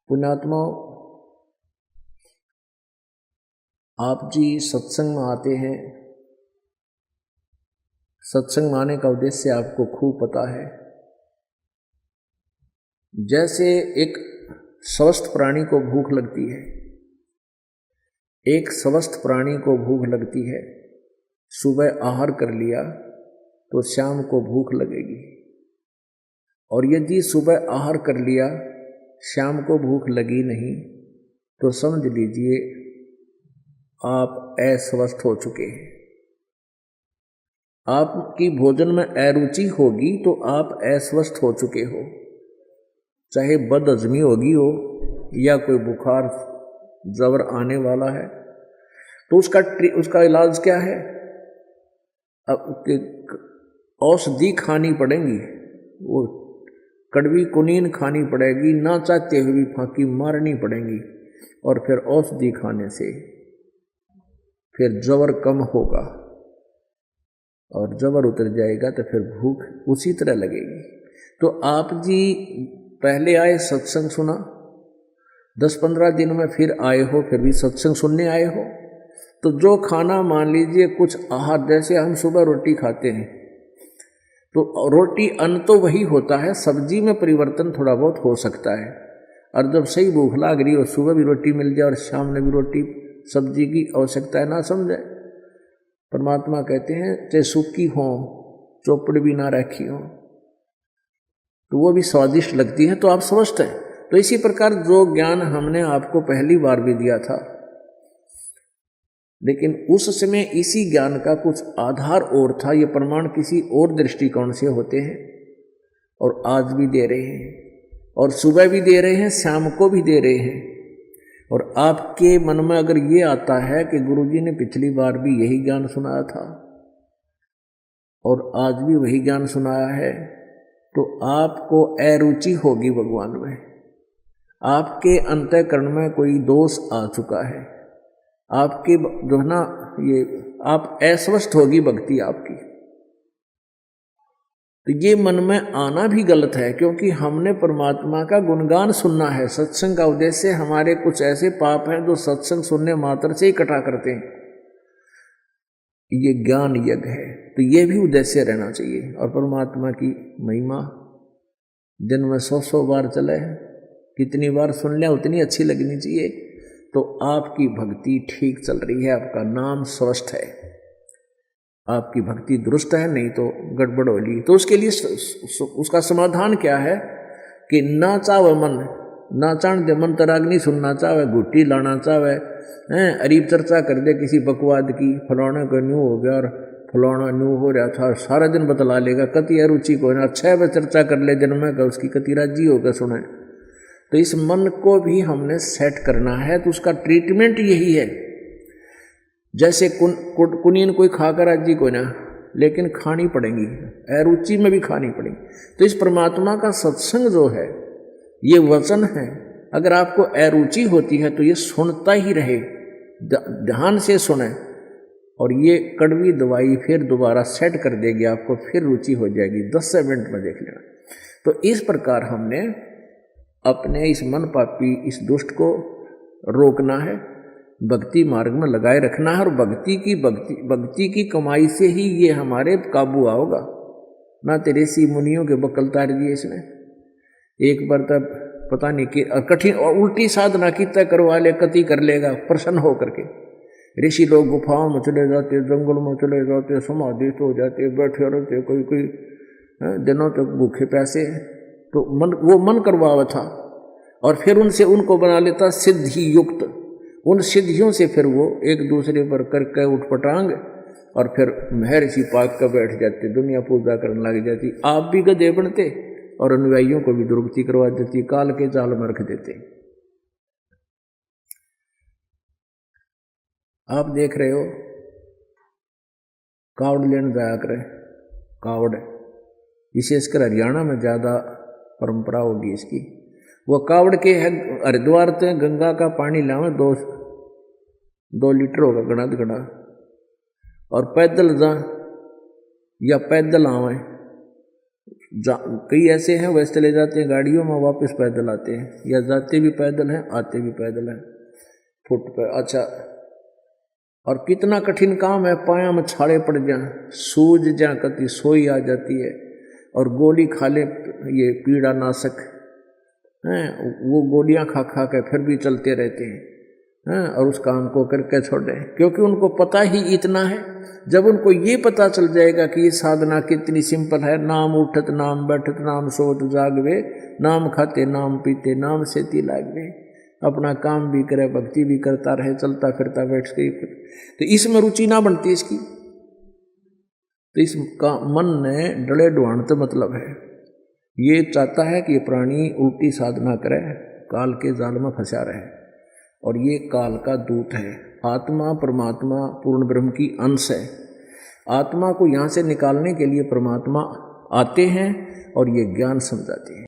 पुण्यात्मा, आप जी सत्संग में आते हैं। सत्संग में आने का उद्देश्य आपको खूब पता है। जैसे एक स्वस्थ प्राणी को भूख लगती है, एक स्वस्थ प्राणी को भूख लगती है, सुबह आहार कर लिया तो शाम को भूख लगेगी। और यदि सुबह आहार कर लिया, शाम को भूख लगी नहीं, तो समझ लीजिए आप अस्वस्थ हो चुके हैं। आपकी भोजन में अरुचि होगी तो आप अस्वस्थ हो चुके हो। चाहे बदहजमी होगी हो या कोई बुखार जबर आने वाला है, तो उसका इलाज क्या है? अब औषधि खानी पड़ेगी, वो कड़वी कुनीन खानी पड़ेगी, ना चाहते हुए भी फांकी मारनी पड़ेगी। और फिर औषधि खाने से फिर जबर कम होगा, और जबर उतर जाएगा तो फिर भूख उसी तरह लगेगी। तो आप जी पहले आए, सत्संग सुना, 10-15 दिन में फिर आए हो, फिर भी सत्संग सुनने आए हो। तो जो खाना, मान लीजिए कुछ आहार, जैसे हम सुबह रोटी खाते हैं तो रोटी अन्न तो वही होता है, सब्जी में परिवर्तन थोड़ा बहुत हो सकता है। और जब सही भूख लग रही और सुबह भी रोटी मिल जाए और शाम में भी रोटी सब्जी की आवश्यकता है, ना समझे। परमात्मा कहते हैं चाहे सूखी हो, चौपड़ भी ना रखी हो, तो वो भी स्वादिष्ट लगती है, तो आप समझते हैं। तो इसी प्रकार जो ज्ञान हमने आपको पहली बार भी दिया था, लेकिन उस समय इसी ज्ञान का कुछ आधार और था, ये प्रमाण किसी और दृष्टिकोण से होते हैं। और आज भी दे रहे हैं, और सुबह भी दे रहे हैं, शाम को भी दे रहे हैं। और आपके मन में अगर ये आता है कि गुरुजी ने पिछली बार भी यही ज्ञान सुनाया था और आज भी वही ज्ञान सुनाया है, तो आपको अरुचि होगी भगवान में, आपके अंतःकरण में कोई दोष आ चुका है, आपके जो है ना, ये आप अस्वस्थ होगी भक्ति आपकी। तो ये मन में आना भी गलत है, क्योंकि हमने परमात्मा का गुणगान सुनना है। सत्संग का उद्देश्य, हमारे कुछ ऐसे पाप हैं जो सत्संग सुनने मात्र से इकट्ठा करते हैं, ये ज्ञान यज्ञ है, तो ये भी उद्देश्य रहना चाहिए। और परमात्मा की महिमा दिन में 100 बार चले, कितनी बार सुन लिया उतनी अच्छी लगनी चाहिए। तो आपकी भक्ति ठीक चल रही है, आपका नाम स्वस्थ है, आपकी भक्ति दुरुस्त है, नहीं तो गड़बड़ होगी। तो उसके लिए उसका समाधान क्या है कि ना चावे मन, ना चाण दे मन तरागनी सुनना चाहे, घुट्टी लाना चाहे, अरीब चर्चा कर दे किसी बकवाद की, फलाना का न्यू हो गया और फलाना न्यू हो रहा था, सारा दिन बतला लेगा, कति अरुचि को ना 6 बजे चर्चा कर ले दिन में, उसकी कति राजी होगा सुने। तो इस मन को भी हमने सेट करना है, तो उसका ट्रीटमेंट यही है। जैसे कुनीन कोई खाकर राजी को ना, लेकिन खानी पड़ेगी, अरुचि में भी खानी पड़ेगी। तो इस परमात्मा का सत्संग जो है, ये वचन है, अगर आपको अरुचि होती है तो ये सुनता ही रहे, ध्यान से सुने, और ये कड़वी दवाई फिर दोबारा सेट कर देगी आपको, फिर रुचि हो जाएगी, 10 मिनट में देख लेना। तो इस प्रकार हमने अपने इस मन पापी, इस दुष्ट को रोकना है, भक्ति मार्ग में लगाए रखना है। और भक्ति की कमाई से ही ये हमारे काबू आओगा, ना तेरे ऋषि मुनियों के बकल तार दिए इसने। एक बार तब पता नहीं कि कठिन और उल्टी साधना की तय करवा ले, कति कर लेगा प्रसन्न हो करके। ऋषि लोग गुफाओं में चले जाते, जंगल में चले जाते, समाधिस्थ हो जाते, बैठे रहते, कोई दिनों तक भूखे प्यासे। तो वो मन करवावा था, और फिर उनसे उनको बना लेता सिद्धि युक्त। उन सिद्धियों से फिर वो एक दूसरे पर करके उठपटांग, और फिर महर्षि पाक का बैठ जाते, दुनिया पूजा करने लग जाती। आप भी गधे बनते और अनुयायियों को भी दुर्गति करवा देती, काल के जाल में रख देते। आप देख रहे हो, कावड़ लेने जाया करे, कावड़ विशेषकर हरियाणा में ज़्यादा परंपरा होगी इसकी। वो कावड़ के है हरिद्वार से गंगा का पानी लावे, 2 लीटर होगा गणा, और पैदल जा या पैदल आवे, कई ऐसे हैं वैसे चले जाते हैं गाड़ियों में, वापस पैदल आते हैं, या जाते भी पैदल हैं आते भी पैदल हैं फुट पर। अच्छा, और कितना कठिन काम है, पाया में छाड़े पड़ जाए, सूज जा कति सोई आ जाती है, और गोली खा ले ये पीड़ा नाशक हैं, वो गोलियां खा खा के फिर भी चलते रहते हैं, और उस काम को करके छोड़ दें, क्योंकि उनको पता ही इतना है। जब उनको ये पता चल जाएगा कि ये साधना कितनी सिंपल है, नाम उठत नाम बैठत नाम सोत जागवे, नाम खाते नाम पीते नाम सेती लागवे, अपना काम भी करे भक्ति भी करता रहे, चलता फिरता बैठ के, तो इसमें रुचि ना बनती इसकी, तो इसका मन ने डले ढुआणत मतलब है, ये चाहता है कि ये प्राणी उल्टी साधना करे, काल के जाल में फंसा रहे, और ये काल का दूत है। आत्मा परमात्मा पूर्ण ब्रह्म की अंश है। आत्मा को यहाँ से निकालने के लिए परमात्मा आते हैं और ये ज्ञान समझाते हैं।